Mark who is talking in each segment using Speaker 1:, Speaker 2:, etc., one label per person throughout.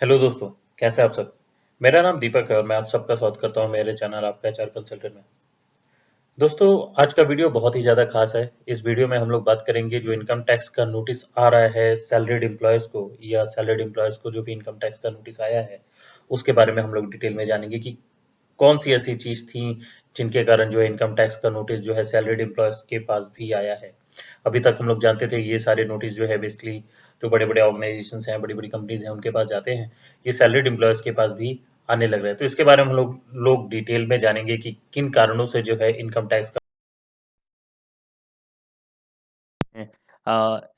Speaker 1: Hello दोस्तों, कैसे हैं आप सब। मेरा नाम दीपक है और मैं आप सबका स्वागत करता हूं मेरे चैनल आपका एचआर कंसल्टेंट में। दोस्तों, आज का वीडियो बहुत ही ज़्यादा खास है। इस वीडियो में हम लोग बात करेंगे जो इनकम टैक्स का नोटिस आ रहा है सैलरीड एम्प्लॉयज़ को या सैलरीड एम्प्लॉयज़ को जो भी इनकम टैक्स का नोटिस आया है, उसके बारे में हम लोग डिटेल में जानेंगे कि कौन सी ऐसी चीज थी जिनके कारण जो है इनकम टैक्स का नोटिस जो है सैलरीड एम्प्लॉयज के पास भी आया है। अभी तक हम लोग जानते थे ये सारे नोटिस जो है बेसिकली जो बड़े बड़े ऑर्गेनाइजेशन हैं, बड़ी बड़ी कंपनीज हैं, उनके पास जाते हैं। ये सैलरीड एम्प्लॉयज के पास भी आने लग रहा है। तो इसके बारे में हम लोग डिटेल में जानेंगे कि किन कारणों से जो है इनकम टैक्स का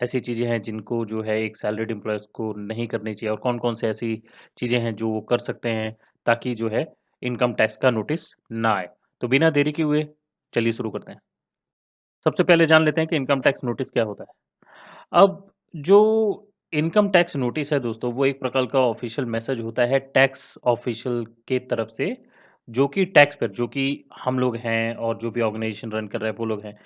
Speaker 1: ऐसी चीजें हैं जिनको जो है एक सैलरीड एम्प्लॉयज को नहीं करनी चाहिए और कौन कौन से ऐसी चीजें हैं जो वो कर सकते हैं ताकि जो है इनकम टैक्स का नोटिस ना आए। तो बिना देरी के हुए चलिए शुरू करते हैं। सबसे पहले जान लेते हैं कि इनकम टैक्स नोटिस क्या होता है। अब जो इनकम टैक्स नोटिस है दोस्तों, वो एक प्रकार का ऑफिशियल मैसेज होता है टैक्स ऑफिशियल के तरफ से, जो कि टैक्स पर जो कि हम लोग हैं और जो भी ऑर्गेनाइजेशन रन कर रहे हैं वो लोग हैं,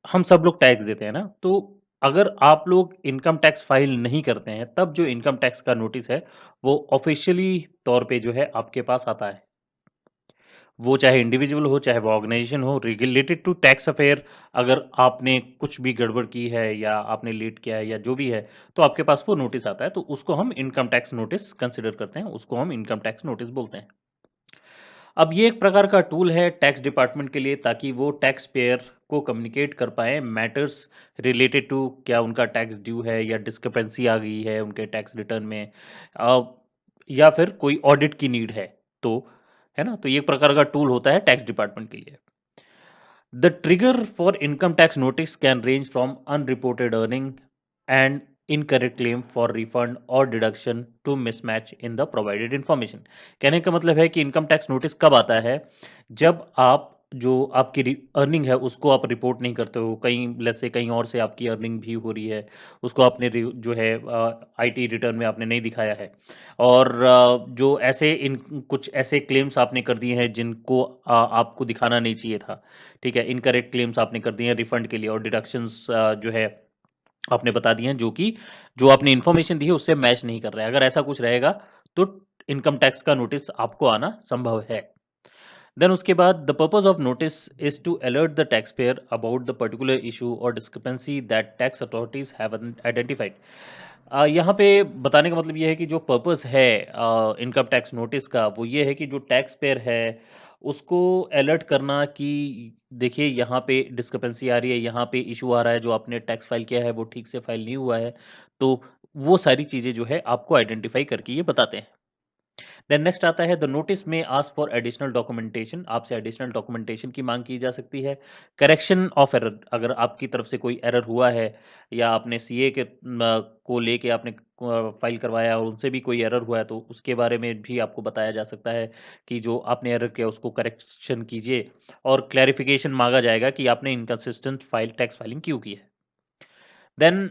Speaker 1: हम सब लोग टैक्स देते हैं ना। तो अगर आप लोग इनकम टैक्स फाइल नहीं करते हैं तब जो इनकम टैक्स का नोटिस है वो ऑफिशियली तौर पे जो है आपके पास आता है। वो चाहे इंडिविजुअल हो चाहे वो ऑर्गेनाइजेशन हो, रिलेटेड टू टैक्स अफेयर। अगर आपने कुछ भी गड़बड़ की है या आपने लेट किया है या जो भी है, तो आपके पास वो नोटिस आता है, तो उसको हम इनकम टैक्स नोटिस कंसिडर करते हैं, उसको हम इनकम टैक्स नोटिस बोलते हैं। अब ये एक प्रकार का टूल है टैक्स डिपार्टमेंट के लिए, ताकि वो टैक्स पेयर को कम्युनिकेट कर पाए मैटर्स रिलेटेड टू क्या उनका टैक्स ड्यू है या डिस्क्रिपेंसी आ गई है उनके टैक्स रिटर्न में, अ, या फिर कोई ऑडिट की नीड है। तो है ना, तो ये एक प्रकार का टूल होता है टैक्स डिपार्टमेंट के लिए। The trigger for income tax notice can range from unreported earning and incorrect claim for refund or deduction to mismatch in the provided information। कहने का मतलब है कि इनकम टैक्स नोटिस कब आता है, जब आप जो आपकी अर्निंग है उसको आप रिपोर्ट नहीं करते हो, कहीं लेट्स से कहीं और से आपकी अर्निंग भी हो रही है, उसको आपने जो है आईटी रिटर्न में आपने नहीं दिखाया है, और जो ऐसे इन कुछ ऐसे क्लेम्स आपने कर दिए हैं जिनको आपको दिखाना नहीं चाहिए था। ठीक है, इनकरेक्ट क्लेम्स आपने कर दिए हैं रिफंड के लिए, और डिडक्शंस जो है आपने बता दिए हैं जो कि जो आपने इन्फॉर्मेशन दी है उससे मैच नहीं कर रहा है। अगर ऐसा कुछ रहेगा तो इनकम टैक्स का नोटिस आपको आना संभव है। देन उसके बाद the purpose of notice is to alert the taxpayer about the particular issue और discrepancy that tax authorities have identified. यहाँ पे बताने का मतलब ये है कि जो पर्पस है इनकम टैक्स नोटिस का, वो ये है कि जो टैक्स पेयर है उसको अलर्ट करना कि देखिए यहाँ पे डिस्क्रिपेंसी आ रही है, यहाँ पे इशू आ रहा है, जो आपने टैक्स फाइल किया है वो ठीक से फाइल नहीं हुआ है। तो वो सारी चीज़ें जो है आपको आइडेंटिफाई करके ये बताते हैं। देन नेक्स्ट आता है द नोटिस में आस्क फॉर एडिशनल डॉक्यूमेंटेशन। आपसे एडिशनल डॉक्यूमेंटेशन की मांग की जा सकती है। करेक्शन ऑफ एरर, अगर आपकी तरफ से कोई एरर हुआ है या आपने सीए के को लेके आपने फाइल करवाया और उनसे भी कोई एरर हुआ है, तो उसके बारे में भी आपको बताया जा सकता है कि जो आपने एरर किया उसको करेक्शन कीजिए, और क्लैरिफिकेशन मांगा जाएगा कि आपने इनकंसिस्टेंट फाइल टैक्स फाइलिंग क्यों की है। Then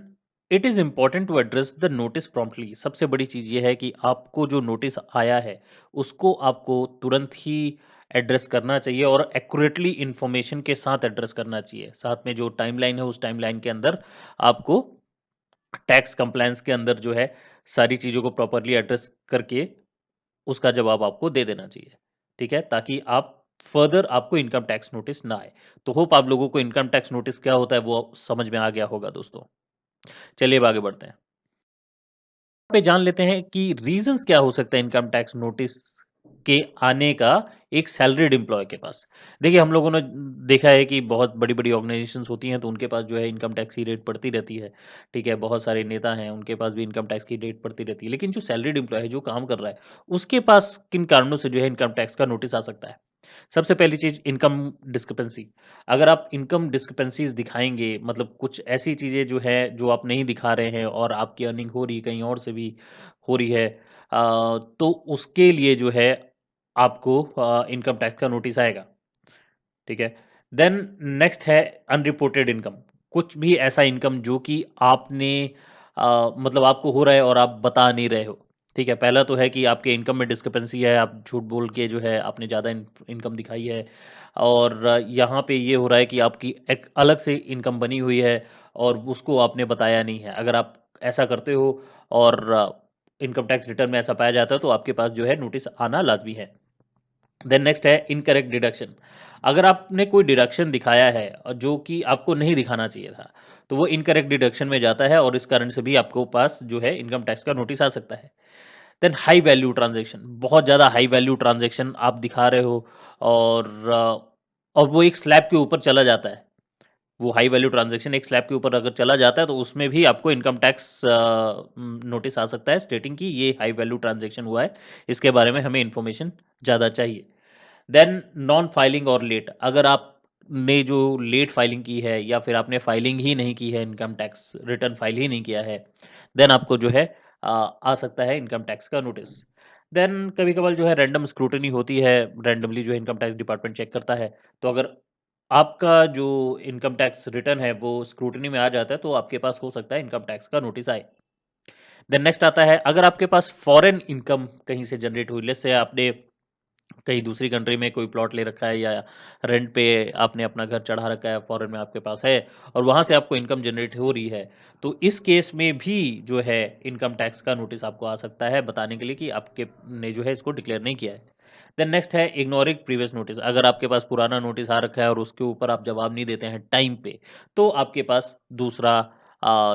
Speaker 1: it is important to address the notice promptly. सबसे बड़ी चीज ये है कि आपको जो नोटिस आया है उसको आपको तुरंत ही एड्रेस करना चाहिए और एक्यूरेटली इंफॉर्मेशन के साथ एड्रेस करना चाहिए। साथ में जो टाइमलाइन है उस टाइमलाइन के अंदर आपको टैक्स कंप्लायंस के अंदर जो है सारी चीजों को प्रॉपरली एड्रेस करके उसका जवाब आपको दे देना चाहिए। ठीक है, ताकि आप फर्दर आपको इनकम टैक्स नोटिस ना आए। तो होप आप लोगों को इनकम टैक्स नोटिस क्या होता है वो समझ में आ गया होगा दोस्तों। चलिए अब आगे बढ़ते हैं। पे जान लेते हैं कि रीजंस क्या हो सकता है इनकम टैक्स नोटिस के आने का एक सैलरीड एम्प्लॉय के पास। देखिए, हम लोगों ने देखा है कि बहुत बड़ी-बड़ी ऑर्गेनाइजेशंस होती हैं तो उनके पास जो है इनकम टैक्स की रेट पड़ती रहती है। ठीक है, बहुत सारे नेता हैं उनके पास भी इनकम टैक्स की रेट पड़ती रहती है। लेकिन जो सैलरीड एम्प्लॉय है, जो काम कर रहा है, उसके पास किन कारणों से जो है इनकम टैक्स का नोटिस आ सकता है? सबसे पहली चीज़, इनकम डिस्क्रिपेंसी। अगर आप इनकम डिस्क्रिपेंसीज़ दिखाएँगे, मतलब कुछ ऐसी चीज़ें जो है जो आप नहीं दिखा रहे हैं और आपकी अर्निंग हो रही है कहीं और से भी हो रही है, तो उसके लिए जो है आपको इनकम टैक्स का नोटिस आएगा। ठीक है? देन नेक्स्ट है अनरिपोर्टेड इनकम। कुछ भी ऐसा इनकम जो कि आपने मतलब आपको हो रहा है और आप बता नहीं रहे हो। ठीक है? पहला तो है कि आपके इनकम में डिस्क्रिपेंसी है, आप झूठ बोल के जो है आपने ज़्यादा इनकम दिखाई है, और यहाँ पे ये हो रहा है कि आपकी एक अलग से इनकम बनी हुई है और उसको आपने बताया नहीं है। अगर आप ऐसा करते हो और इनकम टैक्स रिटर्न में ऐसा पाया जाता है तो आपके पास जो है नोटिस आना लाजमी है। देन नेक्स्ट है इनकरेक्ट डिडक्शन। अगर आपने कोई डिडक्शन दिखाया है और जो कि आपको नहीं दिखाना चाहिए था, तो वो इनकरेक्ट डिडक्शन में जाता है और इस कारण से भी आपको पास जो है इनकम टैक्स का नोटिस आ सकता है। देन हाई वैल्यू ट्रांजैक्शन, बहुत ज़्यादा हाई वैल्यू ट्रांजैक्शन आप दिखा रहे हो और वो एक स्लैब के ऊपर चला जाता है। वो हाई वैल्यू ट्रांजैक्शन एक स्लैब के ऊपर अगर चला जाता है तो उसमें भी आपको इनकम टैक्स नोटिस आ सकता है स्टेटिंग कि ये हाई वैल्यू ट्रांजैक्शन हुआ है, इसके बारे में हमें इन्फॉर्मेशन ज़्यादा चाहिए। देन नॉन फाइलिंग और लेट, अगर आपने जो लेट फाइलिंग की है या फिर आपने फाइलिंग ही नहीं की है, इनकम टैक्स रिटर्न फाइल ही नहीं किया है, देन आपको जो है आ सकता है इनकम टैक्स का नोटिस। देन कभी कभार जो है रैंडम स्क्रूटनी होती है, रैंडमली जो है इनकम टैक्स डिपार्टमेंट चेक करता है, तो अगर आपका जो इनकम टैक्स रिटर्न है वो स्क्रूटनी में आ जाता है तो आपके पास हो सकता है इनकम टैक्स का नोटिस आए। देन नेक्स्ट आता है, अगर आपके पास फॉरेन इनकम कहीं से जनरेट हुई, लेट्स से आपने कहीं दूसरी कंट्री में कोई प्लॉट ले रखा है या रेंट पे आपने अपना घर चढ़ा रखा है, फॉरेन में आपके पास है और वहां से आपको इनकम जनरेट हो रही है, तो इस केस में भी जो है इनकम टैक्स का नोटिस आपको आ सकता है बताने के लिए कि आपके ने जो है इसको डिक्लेयर नहीं किया है। देन नेक्स्ट है इग्नोरिंग प्रीवियस नोटिस। अगर आपके पास पुराना नोटिस आ रखा है और उसके ऊपर आप जवाब नहीं देते हैं टाइम पे, तो आपके पास दूसरा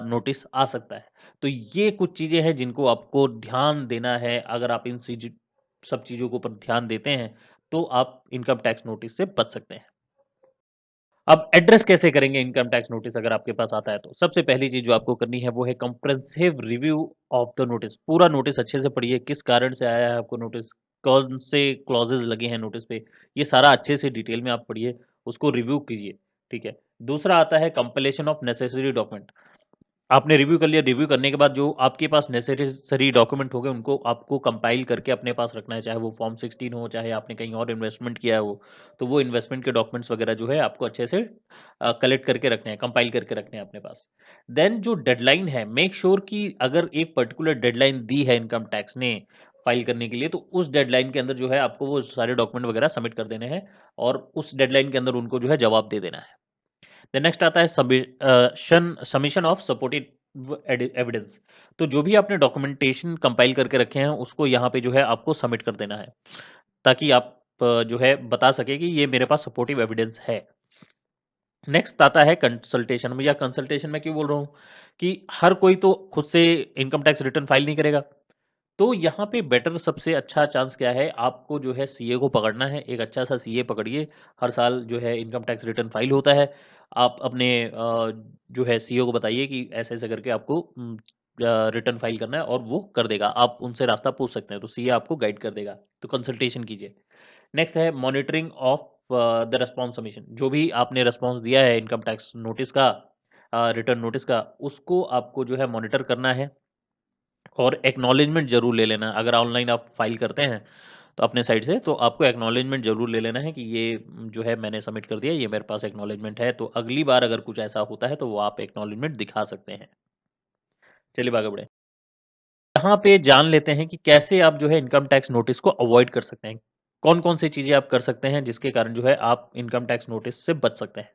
Speaker 1: नोटिस आ सकता है। तो ये कुछ चीजें हैं जिनको आपको ध्यान देना है। अगर आप इन सब चीजों के ऊपर ध्यान देते हैं तो आप इनकम टैक्स नोटिस से बच सकते हैं। अब एड्रेस कैसे करेंगे इनकम टैक्स नोटिस अगर आपके पास आता है तो? सबसे पहली चीज जो आपको करनी है वो है comprehensive review of the notice. पूरा नोटिस अच्छे से पढ़िए, किस कारण से आया है आपको नोटिस, कौन से क्लॉजेज लगे हैं नोटिस पे, ये सारा अच्छे से डिटेल में आप पढ़िए, उसको रिव्यू कीजिए। ठीक है। दूसरा आता है कंपलेशन ऑफ नेसेसरी डॉक्यूमेंट। आपने रिव्यू कर लिया, रिव्यू करने के बाद जो आपके पास नेसेसरी डॉक्यूमेंट हो गए उनको आपको कंपाइल करके अपने पास रखना है, चाहे वो फॉर्म 16 हो, चाहे आपने कहीं और इन्वेस्टमेंट किया हो, तो वो इन्वेस्टमेंट के डॉक्यूमेंट्स वगैरह जो है आपको अच्छे से कलेक्ट करके रखने हैं, कंपाइल करके रखने हैं अपने पास। देन जो डेडलाइन है, मेक श्योर कि अगर एक पर्टिकुलर डेडलाइन दी है इनकम टैक्स ने फाइल करने के लिए, तो उस डेडलाइन के अंदर जो है आपको वो सारे डॉक्यूमेंट वगैरह सबमिट कर देने हैं और उस डेडलाइन के अंदर उनको जो है जवाब दे देना है। देन नेक्स्ट आता है सबमिशन ऑफ सपोर्टिव एविडेंस। तो जो भी आपने डॉक्यूमेंटेशन कंपाइल करके रखे हैं उसको यहाँ पे जो है आपको सबमिट कर देना है, ताकि आप जो है बता सके कि ये मेरे पास सपोर्टिव एविडेंस है। नेक्स्ट आता है कंसल्टेशन। या कंसल्टेशन में क्यों बोल रहा हूँ कि हर कोई तो खुद से इनकम टैक्स रिटर्न फाइल नहीं करेगा, तो यहाँ पे बेटर सबसे अच्छा चांस क्या है, आपको जो है सीए को पकड़ना है। एक अच्छा सा सीए पकड़िए, हर साल जो है इनकम टैक्स रिटर्न फाइल होता है, आप अपने जो है सीए को बताइए कि ऐसे ऐसे करके आपको रिटर्न फाइल करना है और वो कर देगा। आप उनसे रास्ता पूछ सकते हैं, तो सीए आपको गाइड कर देगा, तो कंसल्टेशन कीजिए। नेक्स्ट है monitoring of the response submission. जो भी आपने रेस्पॉन्स दिया है इनकम टैक्स नोटिस का, रिटर्न नोटिस का, उसको आपको जो है मॉनिटर करना है और एक्नॉलेजमेंट जरूर ले लेना। अगर ऑनलाइन आप फाइल करते हैं तो अपने साइड से, तो आपको एक्नॉलेजमेंट जरूर ले लेना है कि ये जो है मैंने सबमिट कर दिया, ये मेरे पास एक्नॉलेजमेंट है, तो अगली बार अगर कुछ ऐसा होता है तो वो आप एक्नॉलेजमेंट दिखा सकते हैं। चलिए आगे बढ़े। यहाँ पे जान लेते हैं कि कैसे आप जो है इनकम टैक्स नोटिस को अवॉइड कर सकते हैं। कौन कौन सी चीजें आप कर सकते हैं जिसके कारण जो है आप इनकम टैक्स नोटिस से बच सकते हैं।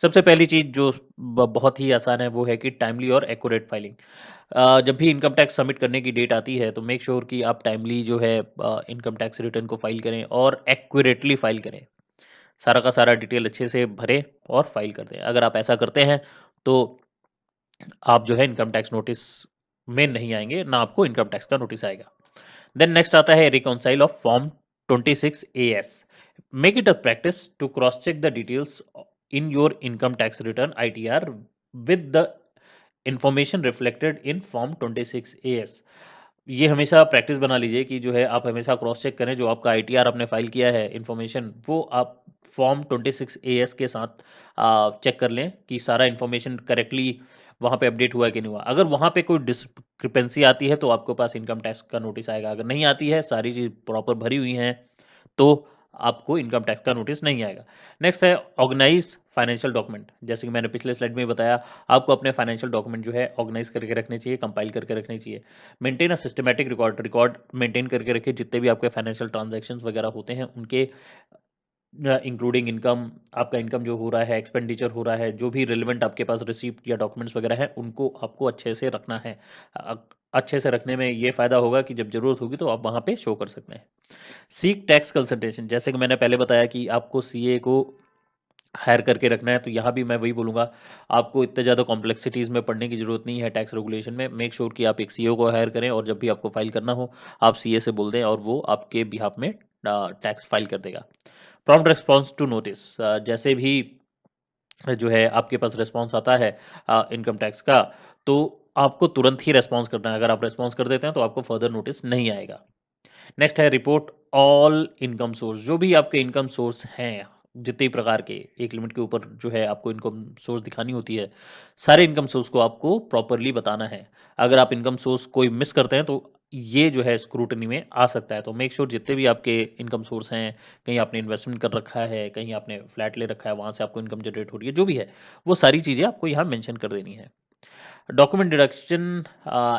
Speaker 1: सबसे पहली चीज जो बहुत ही आसान है वो है कि टाइमली और एक्यूरेट फाइलिंग। जब भी इनकम टैक्स सबमिट करने की डेट आती है तो मेक श्योर कि आप टाइमली जो है इनकम टैक्स रिटर्न को फाइल करें और एक्यूरेटली फाइल करें। सारा का सारा डिटेल अच्छे से भरें और फाइल कर दें। अगर आप ऐसा करते हैं तो आप जो है इनकम टैक्स नोटिस में नहीं आएंगे, ना आपको इनकम टैक्स का नोटिस आएगा। देन नेक्स्ट आता है reconcile of form 26 AS। Make it a practice to cross check the details in your income tax return ITR with the information reflected in form 26 AS। ये हमेशा practice बना लीजिए कि जो है आप हमेशा क्रॉस चेक करें, जो आपका ITR आपने फाइल किया है इन्फॉर्मेशन, वो आप फॉर्म 26 AS के साथ चेक कर लें कि सारा इन्फॉर्मेशन करेक्टली वहाँ पे अपडेट हुआ है कि नहीं हुआ। अगर वहाँ पे कोई डिस्क्रिपेंसी आती है तो आपके पास इनकम टैक्स का नोटिस आएगा। अगर नहीं आती है, सारी चीज़ प्रॉपर भरी हुई हैं, तो आपको इनकम टैक्स का नोटिस नहीं आएगा। नेक्स्ट है ऑर्गेनाइज फाइनेंशियल डॉक्यूमेंट। जैसे कि मैंने पिछले स्लाइड में बताया, आपको अपने फाइनेंशियल डॉक्यूमेंट जो है ऑर्गेनाइज करके रखने चाहिए, कंपाइल करके रखने चाहिए। Maintain a systematic record maintain करके रखिए, जितने भी आपके फाइनेंशियल ट्रांजैक्शंस वगैरह होते हैं उनके इंक्लूडिंग इनकम, आपका इनकम जो हो रहा है, एक्सपेंडिचर हो रहा है, जो भी रिलेवेंट आपके पास रिसीप्ट या डॉक्यूमेंट्स वगैरह हैं, उनको आपको अच्छे से रखना है। अच्छे से रखने में ये फ़ायदा होगा कि जब ज़रूरत होगी तो आप वहाँ पे शो कर सकते हैं। सीक टैक्स कंसल्टेशन, जैसे कि मैंने पहले बताया कि आपको सीए को हायर करके रखना है, तो यहाँ भी मैं वही बोलूँगा, आपको इतने ज़्यादा कॉम्प्लेक्सिटीज़ में पढ़ने की ज़रूरत नहीं है टैक्स रेगुलेशन में। मेक श्योर कि आप एक सीए को हायर करें और जब भी आपको फाइल करना हो, आप सीए से बोल दें और वो आपके बिहाफ में टैक्स फाइल कर देगा। प्रॉम्प्ट रिस्पॉन्स टू नोटिस, जैसे भी जो है आपके पास रिस्पॉन्स आता है इनकम टैक्स का, तो आपको तुरंत ही रिस्पॉन्स करना है। अगर आप रिस्पॉन्स कर देते हैं तो आपको फर्दर नोटिस नहीं आएगा। नेक्स्ट है रिपोर्ट ऑल इनकम सोर्स, जो भी आपके इनकम सोर्स हैं, जितने प्रकार के, एक लिमिट के ऊपर जो है आपको इनकम सोर्स दिखानी होती है, सारे इनकम सोर्स को आपको प्रॉपरली बताना है। अगर आप इनकम सोर्स कोई मिस करते हैं तो ये जो है स्क्रूटनी में आ सकता है। तो मेक श्योर जितने भी आपके इनकम सोर्स हैं, कहीं आपने इन्वेस्टमेंट कर रखा है, कहीं आपने फ्लैट ले रखा है, वहां से आपको इनकम जनरेट हो रही है, जो भी है वो सारी चीजें आपको यहाँ मेंशन कर देनी है। Document deduction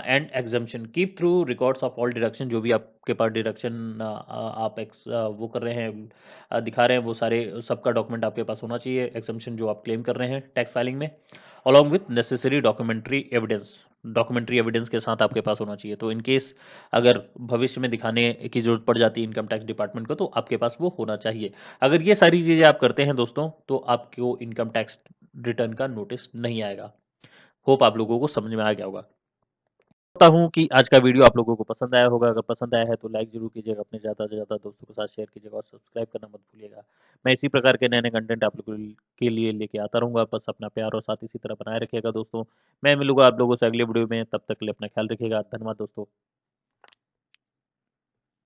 Speaker 1: and exemption, keep through records of all deduction, जो भी आपके पास डिडक्शन आप वो कर रहे हैं, दिखा रहे हैं, वो सारे सबका डॉक्यूमेंट आपके पास होना चाहिए। एग्जाम्पशन जो आप क्लेम कर रहे हैं टैक्स फाइलिंग में, along with necessary documentary evidence के साथ आपके पास होना चाहिए। तो इन केस अगर भविष्य में दिखाने की जरूरत पड़ जाती है इनकम टैक्स डिपार्टमेंट को, तो आपके पास वो होना चाहिए। अगर ये सारी चीज़ें आप करते हैं दोस्तों, तो आपको इनकम टैक्स रिटर्न का नोटिस नहीं आएगा। होप आप लोगों को समझ में आ गया होगा। होता हूँ कि आज का वीडियो आप लोगों को पसंद आया होगा। अगर पसंद आया है तो लाइक जरूर कीजिएगा, अपने ज़्यादा से ज़्यादा दोस्तों के साथ शेयर कीजिएगा और सब्सक्राइब करना मत भूलिएगा। मैं इसी प्रकार के नए-नए कंटेंट आप लोगों के लिए लेके आता रहूँगा। बस अपना प्यार और साथ इसी तरह बनाए रखिएगा दोस्तों। मैं मिलूँगा आप लोगों से अगले वीडियो में, तब तक के लिए अपना ख्याल रखिएगा। धन्यवाद दोस्तों।